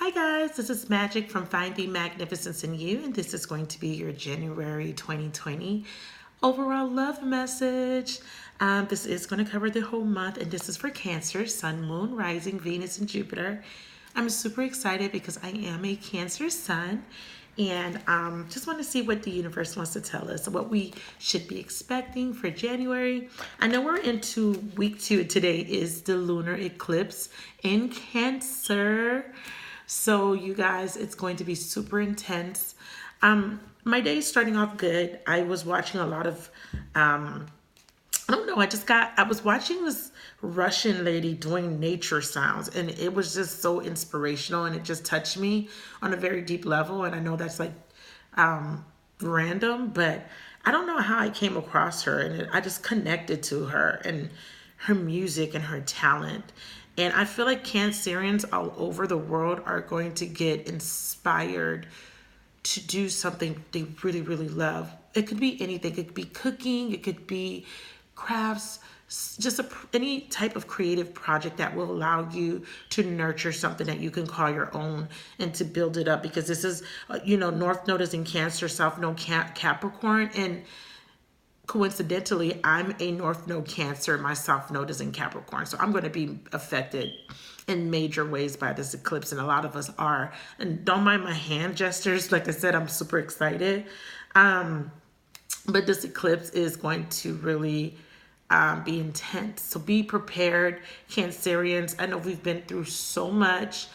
Hi guys, this is Magic from Find the Magnificence in You, and this is going to be your January 2020 overall love message. This is going to cover the whole month, and this is for Cancer, Sun, Moon, Rising, Venus, and Jupiter. I'm super excited because I am a Cancer Sun, and just want to see what the universe wants to tell us, what we should be expecting for January. I know we're into week 2. Today is the lunar eclipse in Cancer. So you guys, it's going to be super intense. My day is starting off good. I was watching a lot of, I don't know, I was watching this Russian lady doing nature sounds, and it was just so inspirational, and it just touched me on a very deep level. And I know that's like random, but I don't know how I came across her, and I just connected to her and her music and her talent. And I feel like Cancerians all over the world are going to get inspired to do something they really, really love. It could be anything. It could be cooking. It could be crafts. Just any type of creative project that will allow you to nurture something that you can call your own and to build it up. Because this is, North Node is in Cancer, South Node Capricorn, and coincidentally, I'm a North Node Cancer. My South Node is in Capricorn. So I'm going to be affected in major ways by this eclipse. And a lot of us are. And don't mind my hand gestures. Like I said, I'm super excited. But this eclipse is going to really be intense. So be prepared, Cancerians. I know we've been through so much.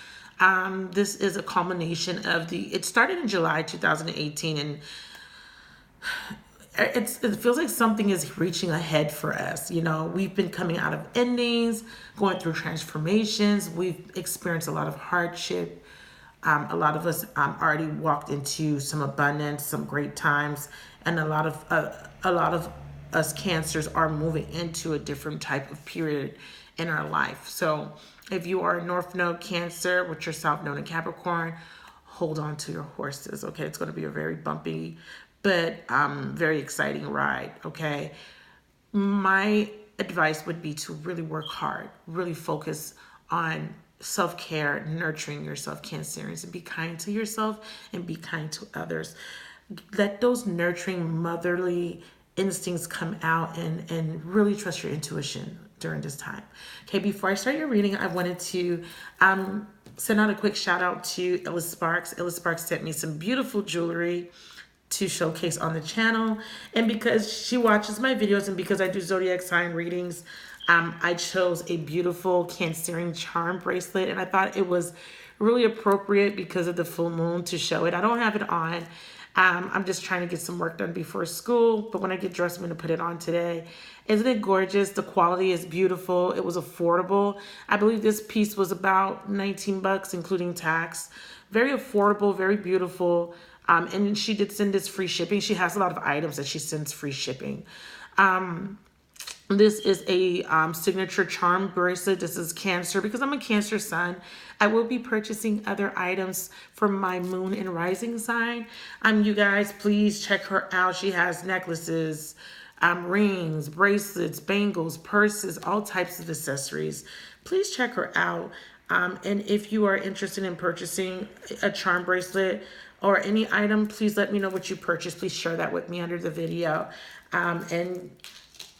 This is a culmination of it started in July 2018, and it feels like something is reaching ahead for us. We've been coming out of endings, going through transformations. We've experienced a lot of hardship. A lot of us already walked into some abundance, some great times, and a lot of us Cancers are moving into a different type of period in our life. So if you are a North Node Cancer with your South Node in Capricorn, hold on to your horses. Okay, it's going to be a very bumpy but very exciting ride. Okay, my advice would be to really work hard, really focus on self-care, nurturing yourself, Cancerians, and be kind to yourself and be kind to others. Let those nurturing motherly instincts come out, and really trust your intuition during this time. Okay, before I start your reading, I wanted to send out a quick shout out to Ella Sparks. Ella Sparks sent me some beautiful jewelry to showcase on the channel, and because she watches my videos and because I do zodiac sign readings, I chose a beautiful Cancerian charm bracelet, and I thought it was really appropriate because of the full moon to show it. I don't have it on. I'm just trying to get some work done before school, but when I get dressed, I'm going to put it on today. Isn't it gorgeous? The quality is beautiful. It was affordable. I believe this piece was about 19 bucks, including tax. Very affordable, very beautiful. And she did send this free shipping. She has a lot of items that she sends free shipping. This is a signature charm bracelet. This is Cancer. Because I'm a Cancer Sun, I will be purchasing other items for my moon and rising sign. You guys, please check her out. She has necklaces, rings, bracelets, bangles, purses, all types of accessories. Please check her out. And if you are interested in purchasing a charm bracelet or any item, please let me know what you purchased. Please share that with me under the video. And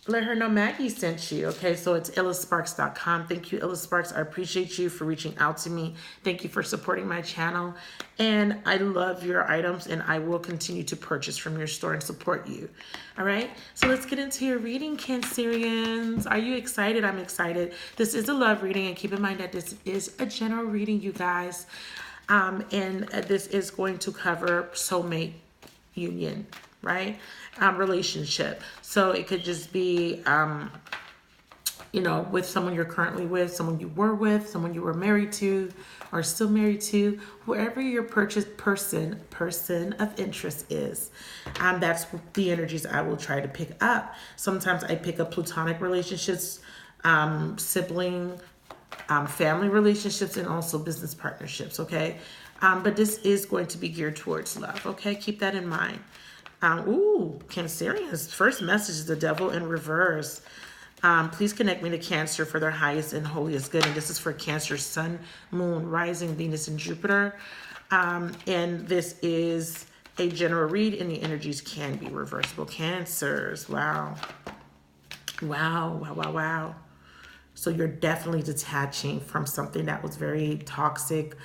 let her know Maggie sent you. Okay, so it's illasparks.com. Thank you, Illa Sparks. I appreciate you for reaching out to me. Thank you for supporting my channel. And I love your items, and I will continue to purchase from your store and support you. All right, so let's get into your reading, Cancerians. Are you excited? I'm excited. This is a love reading, and keep in mind that this is a general reading, you guys. And this is going to cover soulmate union, right? Relationship. So it could just be, with someone you're currently with, someone you were with, someone you were married to, or still married to, whoever your person of interest is. That's the energies I will try to pick up. Sometimes I pick up platonic relationships, sibling, family relationships, and also business partnerships, okay? But this is going to be geared towards love, okay? Keep that in mind. Cancerians, first message is the devil in reverse. Please connect me to Cancer for their highest and holiest good. And this is for Cancer, Sun, Moon, Rising, Venus, and Jupiter. And this is a general read, and the energies can be reversible. Cancers, wow. Wow, wow, wow, wow. So you're definitely detaching from something that was very toxic,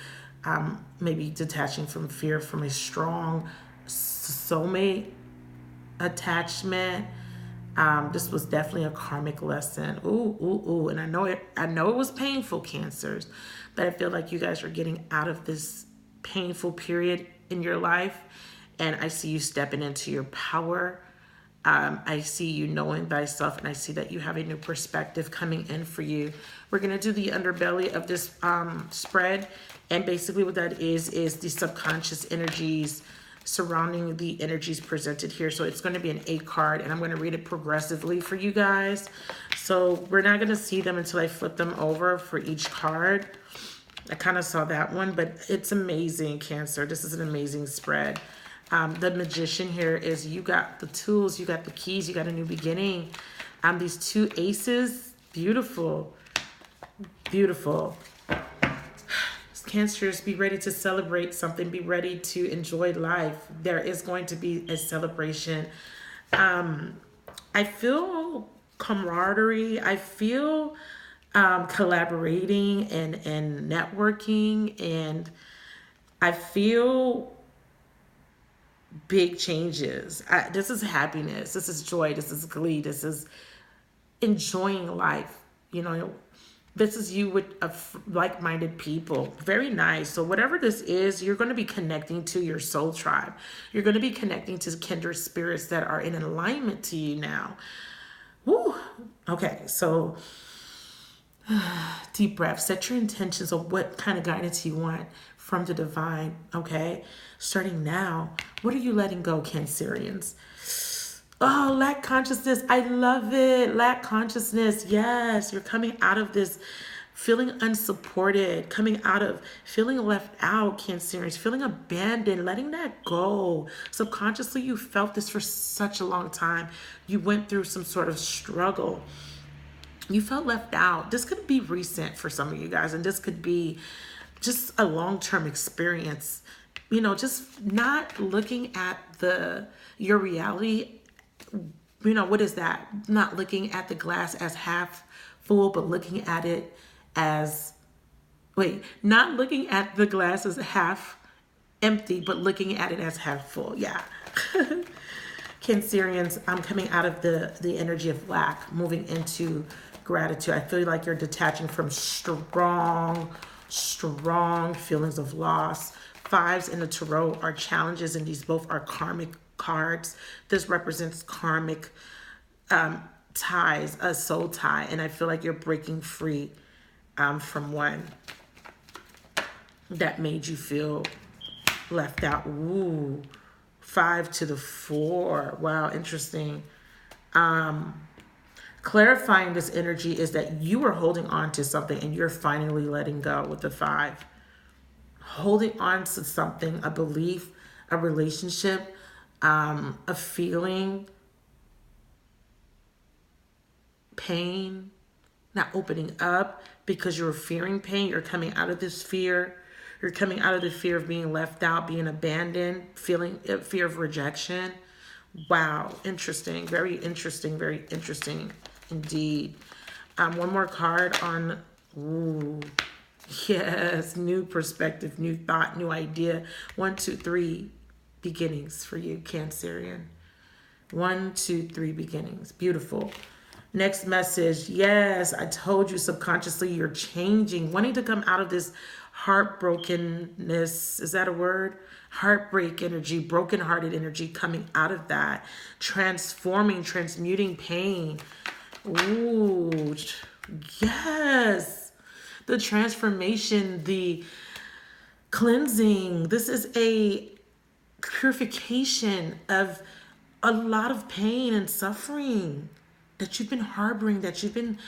maybe detaching from fear from a strong soulmate attachment. This was definitely a karmic lesson. Ooh, ooh, ooh. And I know it was painful, Cancers, but I feel like you guys are getting out of this painful period in your life. And I see you stepping into your power. I see you knowing thyself, and I see that you have a new perspective coming in for you. We're going to do the underbelly of this spread. And basically what that is the subconscious energies surrounding the energies presented here. So it's going to be an 8 card, and I'm going to read it progressively for you guys. So we're not going to see them until I flip them over for each card. I kind of saw that one, but it's amazing, Cancer. This is an amazing spread. The Magician here is you got the tools, you got the keys, you got a new beginning. These 2 aces, beautiful, beautiful. Cancers, be ready to celebrate something. Be ready to enjoy life. There is going to be a celebration. I feel camaraderie. I feel collaborating and networking. And I feel big changes. This is happiness. This is joy. This is glee. This is enjoying life. You know, this is you with like-minded people. Very nice. So whatever this is, you're going to be connecting to your soul tribe. You're going to be connecting to kindred spirits that are in alignment to you now. Woo. Okay, so deep breath. Set your intentions of what kind of guidance you want from the divine, okay? Starting now, what are you letting go, Cancerians? Oh, lack consciousness. I love it. Lack consciousness. Yes, you're coming out of this feeling unsupported, coming out of feeling left out, Cancerians, feeling abandoned, letting that go. Subconsciously, you felt this for such a long time. You went through some sort of struggle. You felt left out. This could be recent for some of you guys, and this could be just a long-term experience. You know, just not looking at your reality. You know, what is that? Not looking at the glass as half full, but looking at it as, not looking at the glass as half empty, but looking at it as half full. Yeah. Cancerians, I'm coming out of the energy of lack, moving into gratitude. I feel like you're detaching from strong feelings of loss. 5s in the tarot are challenges, and these both are karmic cards. This represents karmic ties, a soul tie, and I feel like you're breaking free from one that made you feel left out. Ooh, 5 to the 4. Wow, interesting. Clarifying this energy is that you are holding on to something and you're finally letting go with the 5. Holding on to something, a belief, a relationship, a feeling, pain, not opening up because you're fearing pain. You're coming out of this fear. You're coming out of the fear of being left out, being abandoned, feeling fear of rejection. Wow, interesting. Very interesting indeed. One more card on, ooh, yes, new perspective, new thought, new idea. 1, 2, 3 beginnings for you, Cancerian. 1, 2, 3 beginnings. Beautiful. Next message. Yes, I told you subconsciously you're changing, wanting to come out of this heartbrokenness. Is that a word? Heartbreak energy, brokenhearted energy, coming out of that, transforming, transmuting pain. Ooh, yes. The transformation, the cleansing. This is a purification of a lot of pain and suffering that you've been harboring, that you've been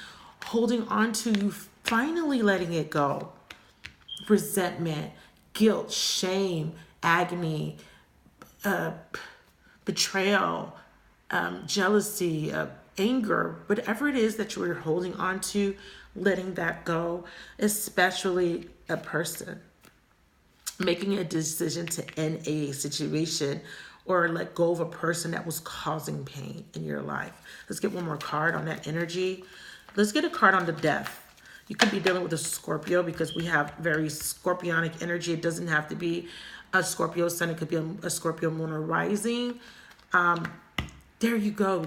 holding on to. You finally letting it go. Resentment, guilt, shame, agony, betrayal, jealousy, anger, whatever it is that you are holding on to, letting that go, especially a person. Making a decision to end a situation or let go of a person that was causing pain in your life. Let's get one more card on that energy. Let's get a card on the death. You could be dealing with a Scorpio because we have very scorpionic energy. It doesn't have to be a Scorpio sun. It could be a Scorpio moon or rising. There you go.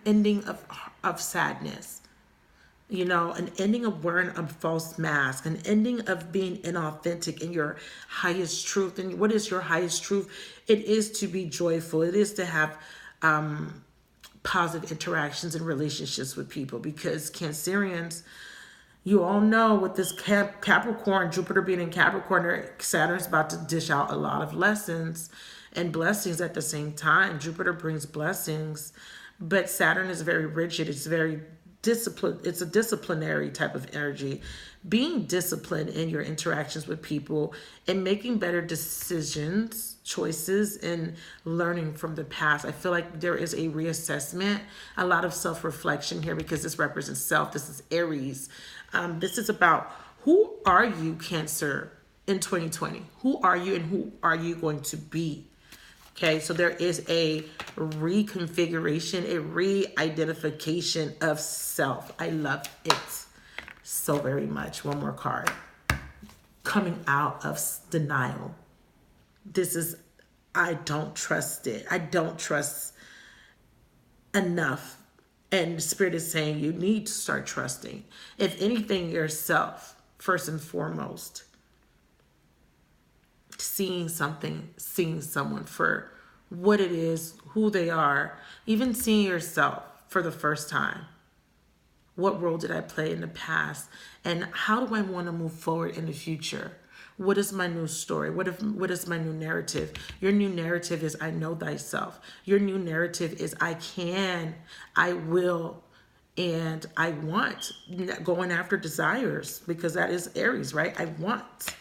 Ending of sadness. You know, an ending of wearing a false mask, an ending of being inauthentic in your highest truth. And what is your highest truth? It is to be joyful. It is to have positive interactions and relationships with people, because Cancerians, you all know with this Capricorn, Jupiter being in Capricorn, Saturn's about to dish out a lot of lessons and blessings at the same time. Jupiter brings blessings, but Saturn is very rigid. It's very discipline. It's a disciplinary type of energy. Being disciplined in your interactions with people and making better decisions, choices, and learning from the past. I feel like there is a reassessment, a lot of self-reflection here, because this represents self. This is Aries. This is about, who are you, Cancer, in 2020? Who are you and who are you going to be? Okay, so there is a reconfiguration, a re-identification of self. I love it so very much. One more card. Coming out of denial. This is, I don't trust it. I don't trust enough. And the Spirit is saying you need to start trusting. If anything, yourself, first and foremost. Seeing something, seeing someone for what it is, who they are, even seeing yourself for the first time. What role did I play in the past? And how do I want to move forward in the future? What is my new story? What is my new narrative? Your new narrative is I know thyself. Your new narrative is I can, I will, and I want. Going after desires, because that is Aries, right? I want.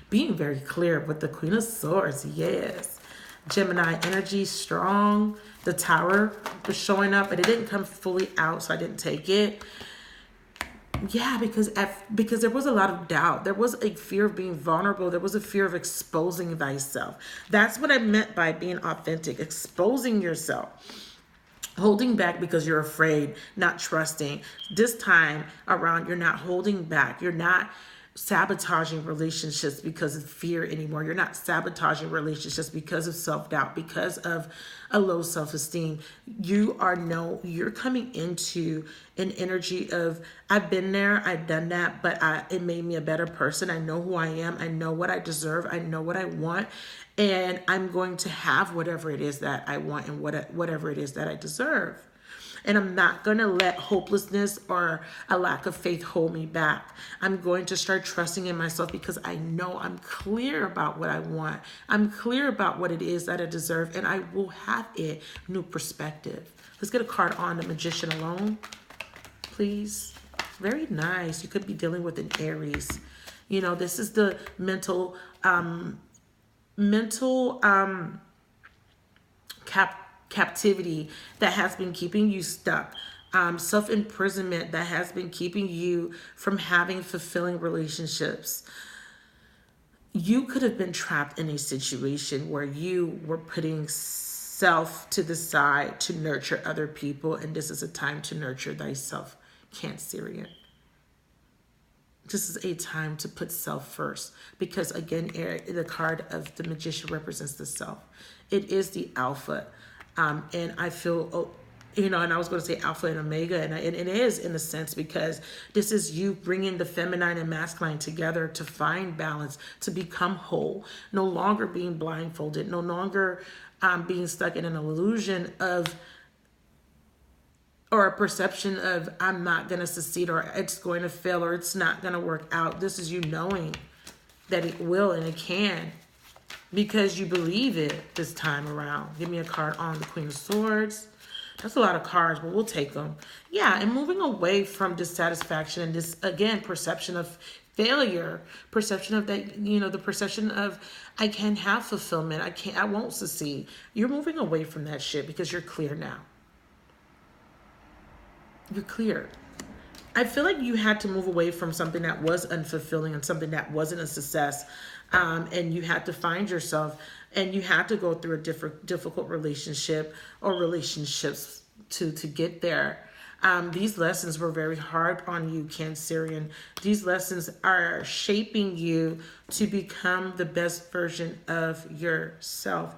Being very clear with the Queen of Swords, yes. Gemini energy, strong. The Tower was showing up, but it didn't come fully out, so I didn't take it. Yeah, because there was a lot of doubt. There was a fear of being vulnerable. There was a fear of exposing thyself. That's what I meant by being authentic, exposing yourself. Holding back because you're afraid, not trusting. This time around, you're not holding back. You're not sabotaging relationships because of fear anymore. You're not sabotaging relationships because of self-doubt, because of a low self-esteem. You're coming into an energy of, I've been there, I've done that, but it made me a better person. I know who I am. I know what I deserve. I know what I want. And I'm going to have whatever it is that I want and whatever it is that I deserve. And I'm not going to let hopelessness or a lack of faith hold me back. I'm going to start trusting in myself because I know I'm clear about what I want. I'm clear about what it is that I deserve, and I will have it. New perspective. Let's get a card on the Magician alone, please. Very nice. You could be dealing with an Aries. You know, this is the mental captivity that has been keeping you stuck, self-imprisonment that has been keeping you from having fulfilling relationships. You could have been trapped in a situation where you were putting self to the side to nurture other people, and this is a time to nurture thyself, Cancerian. This is a time to put self first, because again, the card of the Magician represents the self. It is the alpha. And I feel, and I was going to say alpha and omega, and it is in a sense, because this is you bringing the feminine and masculine together to find balance, to become whole, no longer being blindfolded, no longer being stuck in an illusion of, or a perception of, I'm not going to succeed, or it's going to fail, or it's not going to work out. This is you knowing that it will and it can, because you believe it this time around. Give me a card on the Queen of Swords. That's a lot of cards, but we'll take them. Yeah, and moving away from dissatisfaction and this, again, perception of failure, perception of that, the perception of I can't have fulfillment. I won't succeed. You're moving away from that shit because you're clear now. You're clear. I feel like you had to move away from something that was unfulfilling and something that wasn't a success. And you had to find yourself, and you had to go through a difficult relationship or relationships to get there. These lessons were very hard on you, Cancerian. These lessons are shaping you to become the best version of yourself.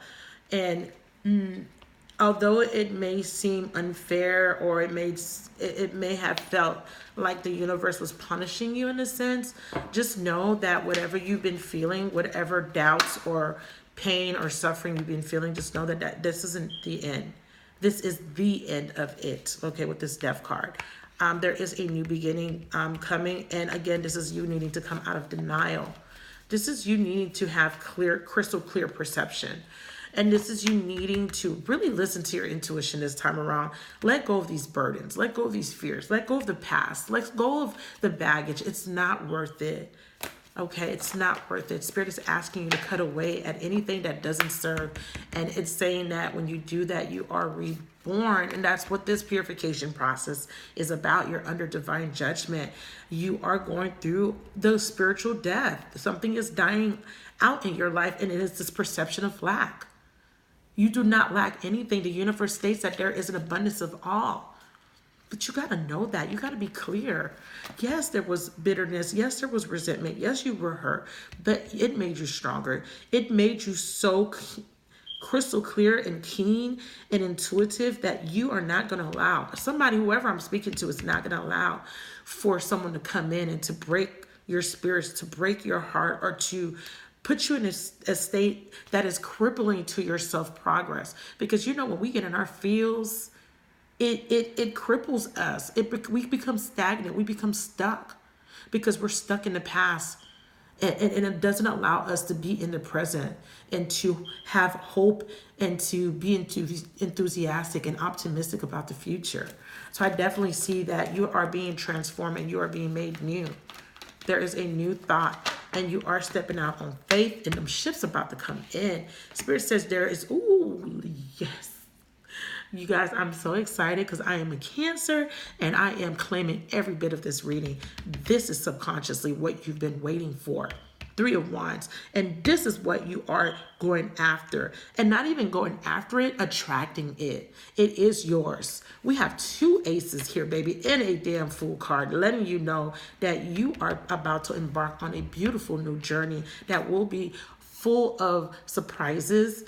And although it may seem unfair, or it may have felt like the universe was punishing you in a sense, just know that whatever you've been feeling, whatever doubts or pain or suffering you've been feeling, just know that this isn't the end. This is the end of it, okay, with this death card. There is a new beginning coming, and again, this is you needing to come out of denial. This is you needing to have crystal clear perception. And this is you needing to really listen to your intuition this time around. Let go of these burdens. Let go of these fears. Let go of the past. Let go of the baggage. It's not worth it. Okay, it's not worth it. Spirit is asking you to cut away at anything that doesn't serve. And it's saying that when you do that, you are reborn. And that's what this purification process is about. You're under divine judgment. You are going through the spiritual death. Something is dying out in your life, and it is this perception of lack. You do not lack anything. The universe states that there is an abundance of all. But you got to know that. You got to be clear. Yes, there was bitterness. Yes, there was resentment. Yes, you were hurt. But it made you stronger. It made you so crystal clear and keen and intuitive that you are not going to allow somebody, whoever I'm speaking to, is not going to allow for someone to come in and to break your spirits, to break your heart, or to put you in a state that is crippling to your self-progress. Because when we get in our feels, it cripples us. We become stagnant. We become stuck because we're stuck in the past. And it doesn't allow us to be in the present and to have hope and to be enthusiastic and optimistic about the future. So I definitely see that you are being transformed and you are being made new. There is a new thought, and you are stepping out on faith, and them ships about to come in. Spirit says there is, ooh, yes. You guys, I'm so excited because I am a Cancer, and I am claiming every bit of this reading. This is subconsciously what you've been waiting for. 3 of Wands. And this is what you are going after. And not even going after it, attracting it. It is yours. We have 2 aces here, baby, and a damn Fool card, letting you know that you are about to embark on a beautiful new journey that will be full of surprises.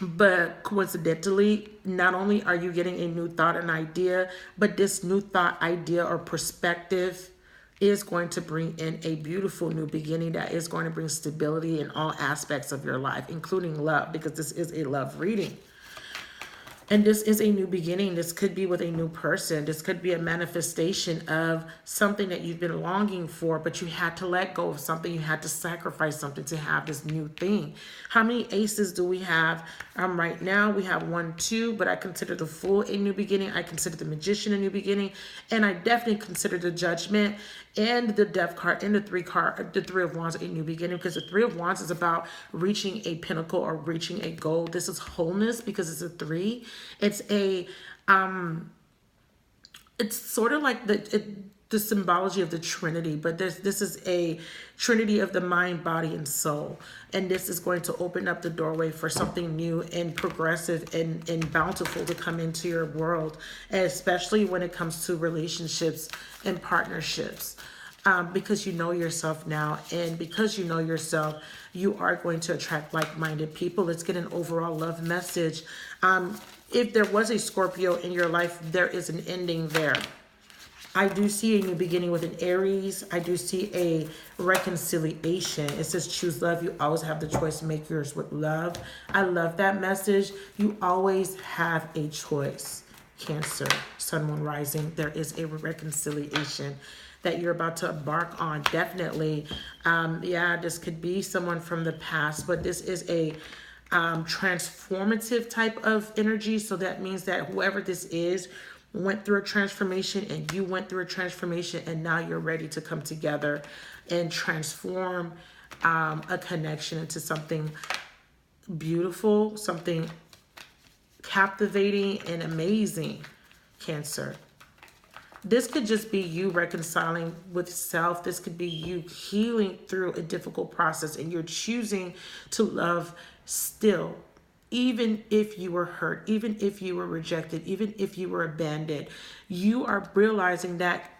But coincidentally, not only are you getting a new thought and idea, but this new thought, idea, or perspective is going to bring in a beautiful new beginning that is going to bring stability in all aspects of your life, including love, because this is a love reading. And this is a new beginning. This could be with a new person. This could be a manifestation of something that you've been longing for, but you had to let go of something. You had to sacrifice something to have this new thing. How many aces do we have right now? We have 1, 2, but I consider the Fool a new beginning. I consider the Magician a new beginning. And I definitely consider the Judgment and the Death card and the 3 of Wands a new beginning, because the 3 of Wands is about reaching a pinnacle or reaching a goal. This is wholeness because it's a 3. It's a it's sort of like the symbology of the Trinity, but this is a Trinity of the mind, body, and soul. And this is going to open up the doorway for something new and progressive and bountiful to come into your world, especially when it comes to relationships and partnerships. Because you know yourself now, and because you know yourself, you are going to attract like-minded people. Let's get an overall love message. If there was a Scorpio in your life, there is an ending there. I do see a new beginning with an Aries. I do see a reconciliation. It says choose love. You always have the choice to make yours with love. I love that message. You always have a choice. Cancer, Sun, Moon, Rising. There is a reconciliation that you're about to embark on. Definitely. Yeah, this could be someone from the past, but this is a transformative type of energy. So that means that whoever this is went through a transformation, and you went through a transformation, and now you're ready to come together and transform a connection into something beautiful, something captivating and amazing. Cancer. This could just be you reconciling with self. This could be you healing through a difficult process, and you're choosing to love still. Even if you were hurt, even if you were rejected, even if you were abandoned, you are realizing that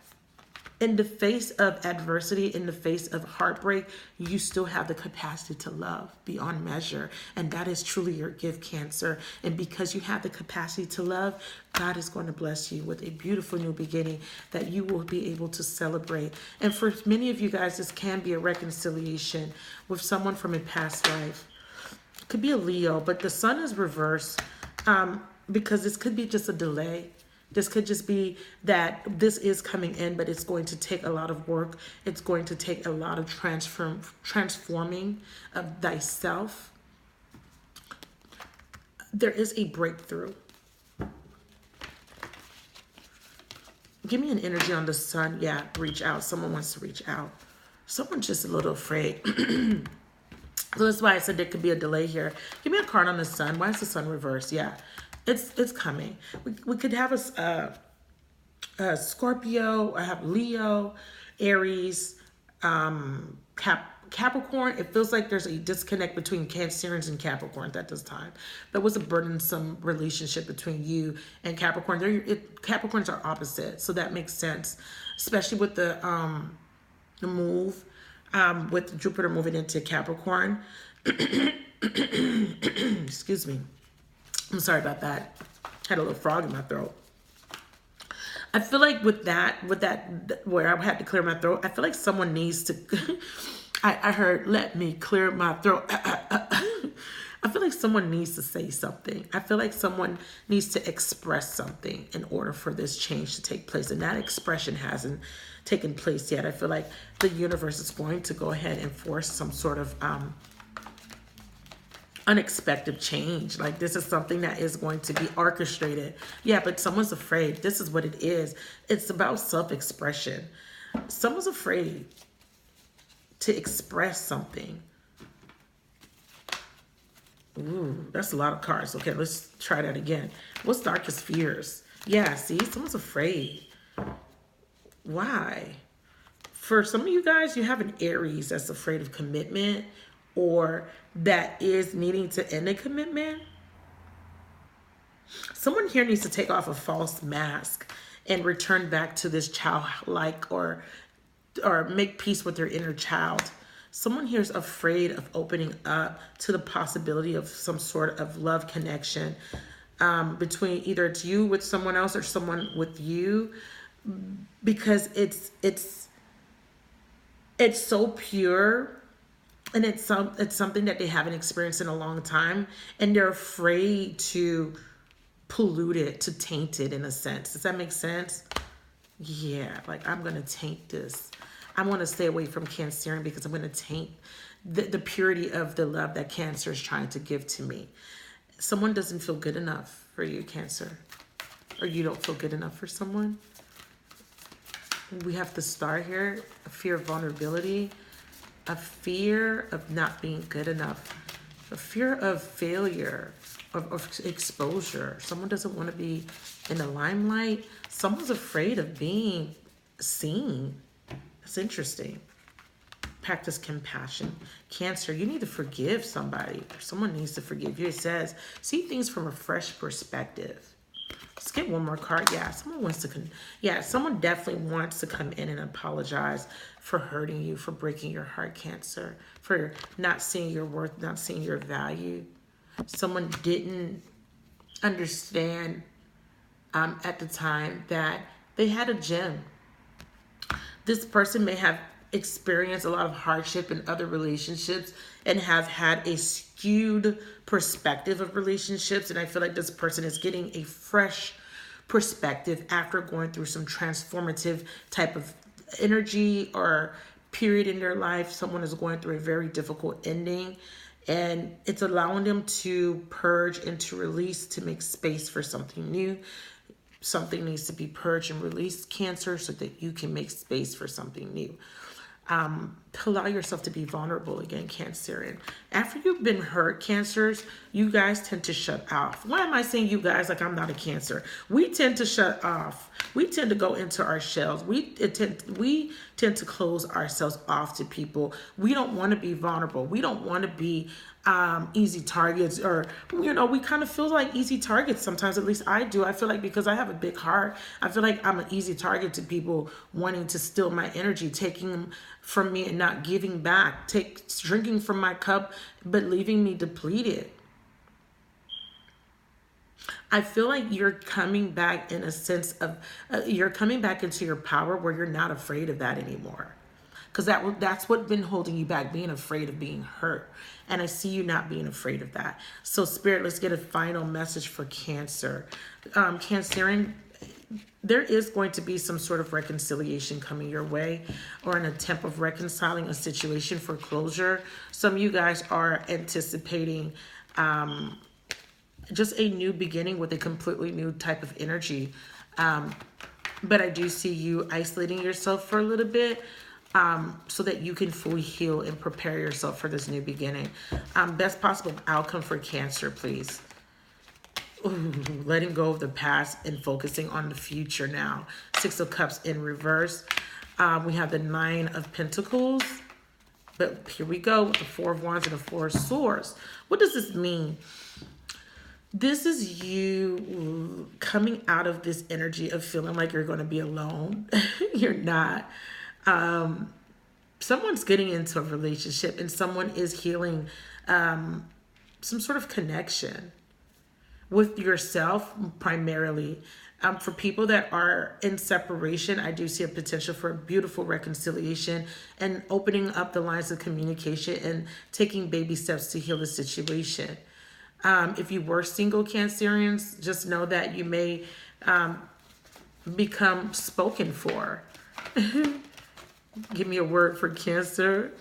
in the face of adversity, in the face of heartbreak, you still have the capacity to love beyond measure. And that is truly your gift, Cancer. And because you have the capacity to love, God is going to bless you with a beautiful new beginning that you will be able to celebrate. And for many of you guys, this can be a reconciliation with someone from a past life. It could be a Leo, but the sun is reversed, because this could be just a delay. This could just be that this is coming in, but it's going to take a lot of work. It's going to take a lot of transforming of thyself. There is a breakthrough. Give me an energy on the sun. Yeah, reach out. Someone wants to reach out. Someone's just a little afraid. So that's why I said there could be a delay here. Give me a card on the sun. Why is the sun reversed? Yeah. It's coming. We could have a Scorpio, I have Leo, Aries, Capricorn. It feels like there's a disconnect between Cancerians and Capricorns at this time. There was a burdensome relationship between you and Capricorn. Capricorns are opposite, so that makes sense, especially with the move, with Jupiter moving into Capricorn. Excuse me. I'm sorry about that. Had a little frog in my throat. I feel like with that, where I had to clear my throat, I feel like someone needs to, I heard, let me clear my throat. I feel like someone needs to say something. I feel like someone needs to express something in order for this change to take place. And that expression hasn't taken place yet. I feel like the universe is going to go ahead and force some sort of, unexpected change. Like this is something that is going to be orchestrated. Yeah, but someone's afraid. This is what it is. It's about self-expression. Someone's afraid to express something. Ooh, that's a lot of cards. Okay, let's try that again. What's darkest fears? Yeah, see, someone's afraid. Why? For some of you guys, you have an Aries that's afraid of commitment, or that is needing to end a commitment. Someone here needs to take off a false mask and return back to this childlike, or make peace with their inner child. Someone here is afraid of opening up to the possibility of some sort of love connection, between either it's you with someone else or someone with you, because it's so pure. And it's something that they haven't experienced in a long time, and they're afraid to pollute it, to taint it in a sense. Does that make sense? Yeah, like I'm gonna taint this. I want to stay away from Cancerian because I'm gonna taint the purity of the love that Cancer is trying to give to me. Someone doesn't feel good enough for you, Cancer, or you don't feel good enough for someone. We have the star here, a fear of vulnerability, a fear of not being good enough, a fear of failure, of exposure. Someone doesn't want to be in the limelight. Someone's afraid of being seen. That's interesting. Practice compassion. Cancer, you need to forgive somebody. Someone needs to forgive you. It says, see things from a fresh perspective. Let's get one more card. Yeah, someone wants to, someone definitely wants to come in and apologize for hurting you, for breaking your heart, Cancer, for not seeing your worth, not seeing your value. Someone didn't understand at the time that they had a gem. This person may have experienced a lot of hardship in other relationships and have had a skewed perspective of relationships. And I feel like this person is getting a fresh perspective after going through some transformative type of energy or period in their life. Someone is going through a very difficult ending, and it's allowing them to purge and to release, to make space for something new. Something needs to be purged and released, Cancer, so that you can make space for something new. to allow yourself to be vulnerable again, Cancerian. After you've been hurt, Cancers, you guys tend to shut off. Why am I saying you guys like I'm not a Cancer? We tend to shut off. We tend to go into our shells. We tend to close ourselves off to people. We don't want to be vulnerable. We don't want to be easy targets, or we kind of feel like easy targets sometimes. At least I do. I feel like because I have a big heart, I feel like I'm an easy target to people wanting to steal my energy, taking them from me and not giving back, drinking from my cup but leaving me depleted. I feel like you're coming back in a sense of you're coming back into your power where you're not afraid of that anymore, because that's what's been holding you back, being afraid of being hurt. And I see you not being afraid of that. So Spirit, let's get a final message for Cancer. Cancerian, there is going to be some sort of reconciliation coming your way, or an attempt of reconciling a situation for closure. Some of you guys are anticipating just a new beginning with a completely new type of energy. But I do see you isolating yourself for a little bit, so that you can fully heal and prepare yourself for this new beginning. Best possible outcome for Cancer, please. Ooh, letting go of the past and focusing on the future now. Six of Cups in reverse. We have the Nine of Pentacles. But here we go with the Four of Wands and the Four of Swords. What does this mean? This is you coming out of this energy of feeling like you're going to be alone. You're not. Someone's getting into a relationship and someone is healing some sort of connection with yourself primarily. For people that are in separation, I do see a potential for a beautiful reconciliation and opening up the lines of communication and taking baby steps to heal the situation. If you were single, Cancerians, just know that you may become spoken for. Give me a word for Cancer.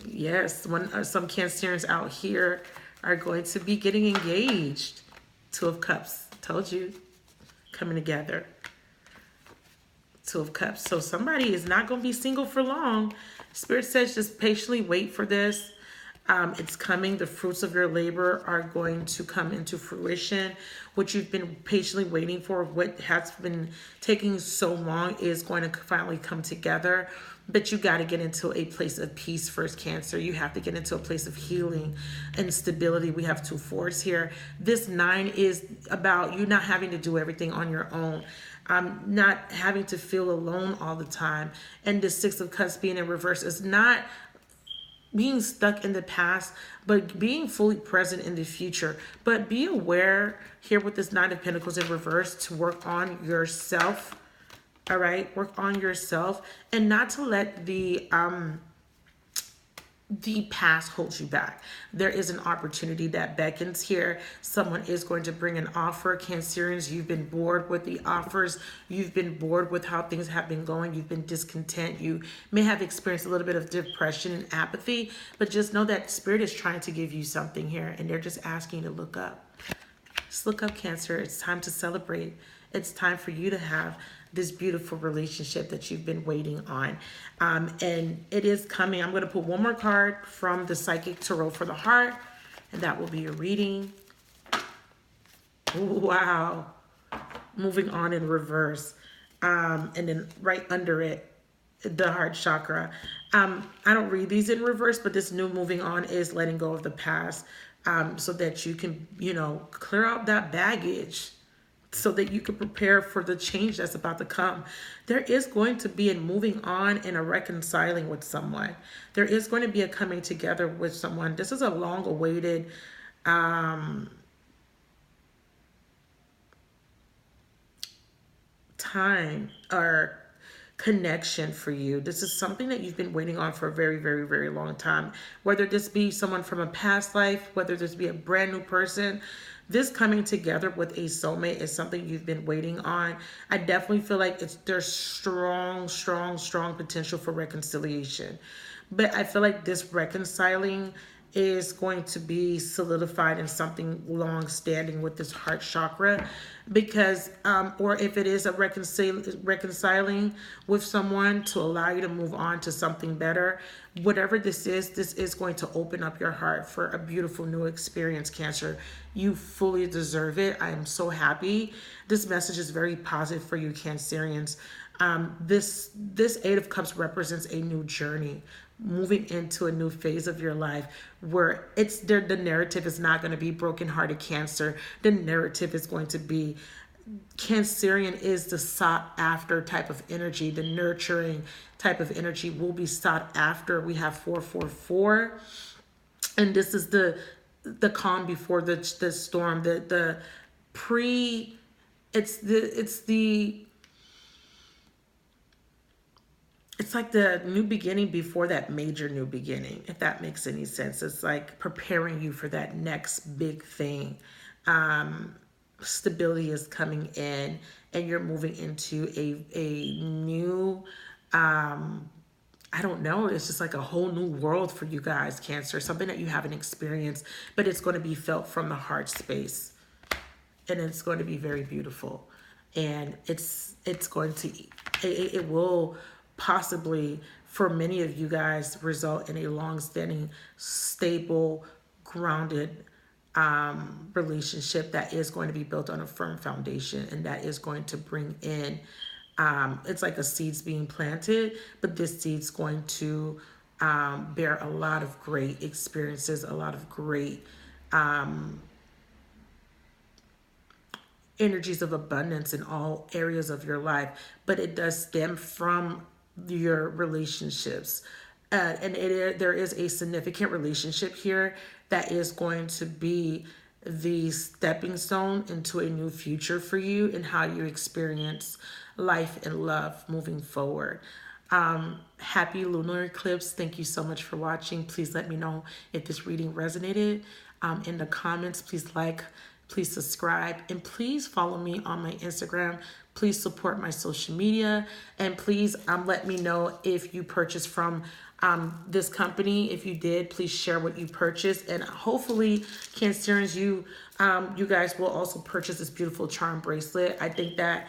Yes, some Cancerians out here are going to be getting engaged. Two of Cups. Told you. Coming together. Two of Cups. So somebody is not going to be single for long. Spirit says just patiently wait for this. It's coming. The fruits of your labor are going to come into fruition. What you've been patiently waiting for, what has been taking so long, is going to finally come together. But you got to get into a place of peace first, Cancer. You have to get into a place of healing and stability. We have two fours here. This nine is about you not having to do everything on your own. Not having to feel alone all the time. And the Six of Cups being in reverse is not being stuck in the past, but being fully present in the future. But be aware here with this Nine of Pentacles in reverse to work on yourself. All right, work on yourself and not to let the past hold you back. There is an opportunity that beckons here. Someone is going to bring an offer. Cancerians, you've been bored with the offers. You've been bored with how things have been going. You've been discontent. You may have experienced a little bit of depression and apathy, but just know that Spirit is trying to give you something here, and they're just asking you to look up. Just look up, Cancer. It's time to celebrate. It's time for you to have this beautiful relationship that you've been waiting on. And it is coming. I'm going to put one more card from the Psychic Tarot for the heart, and that will be your reading. Wow. Moving on in reverse. And then right under it, the heart chakra. I don't read these in reverse, but this new moving on is letting go of the past, so that you can, clear out that baggage, so that you can prepare for the change that's about to come. There is going to be a moving on and a reconciling with someone. There is going to be a coming together with someone. This is a long-awaited time or connection for you. This is something that you've been waiting on for a very, very, very long time. Whether this be someone from a past life, whether this be a brand new person, this coming together with a soulmate is something you've been waiting on. I definitely feel like there's strong, strong, strong potential for reconciliation. But I feel like this reconciling is going to be solidified in something long standing with this heart chakra, because or if it is a reconciling with someone to allow you to move on to something better, whatever this is going to open up your heart for a beautiful new experience, Cancer. You fully deserve it. I am so happy. This message is very positive for you, Cancerians. This Eight of Cups represents a new journey, moving into a new phase of your life where it's there. The narrative is not going to be brokenhearted Cancer. The narrative is going to be Cancerian is the sought after type of energy. The nurturing type of energy will be sought after. We have 444, and this is the calm before the storm. The pre. It's like the new beginning before that major new beginning, if that makes any sense. It's like preparing you for that next big thing. Stability is coming in, and you're moving into a new, I don't know, it's just like a whole new world for you guys, Cancer. Something that you haven't experienced, but it's going to be felt from the heart space. And it's going to be very beautiful. And it's going to, it will possibly, for many of you guys, result in a long-standing, stable, grounded relationship that is going to be built on a firm foundation, and that is going to bring in, it's like a seed's being planted, but this seed's going to bear a lot of great experiences, a lot of great energies of abundance in all areas of your life, but it does stem from your relationships. And there is a significant relationship here that is going to be the stepping stone into a new future for you and how you experience life and love moving forward. Happy lunar eclipse. Thank you so much for watching. Please let me know if this reading resonated in the comments. Please subscribe, and please follow me on my Instagram. Please support my social media, and please let me know if you purchased from this company. If you did, please share what you purchased, and hopefully, Cancerians, you guys will also purchase this beautiful charm bracelet. I think that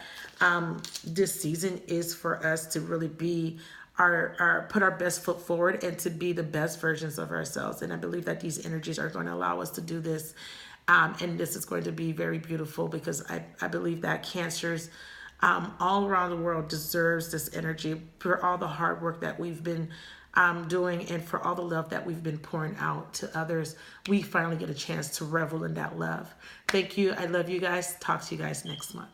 this season is for us to really be put our best foot forward and to be the best versions of ourselves. And I believe that these energies are going to allow us to do this. And this is going to be very beautiful, because I believe that Cancers all around the world deserves this energy for all the hard work that we've been doing, and for all the love that we've been pouring out to others. We finally get a chance to revel in that love. Thank you. I love you guys. Talk to you guys next month.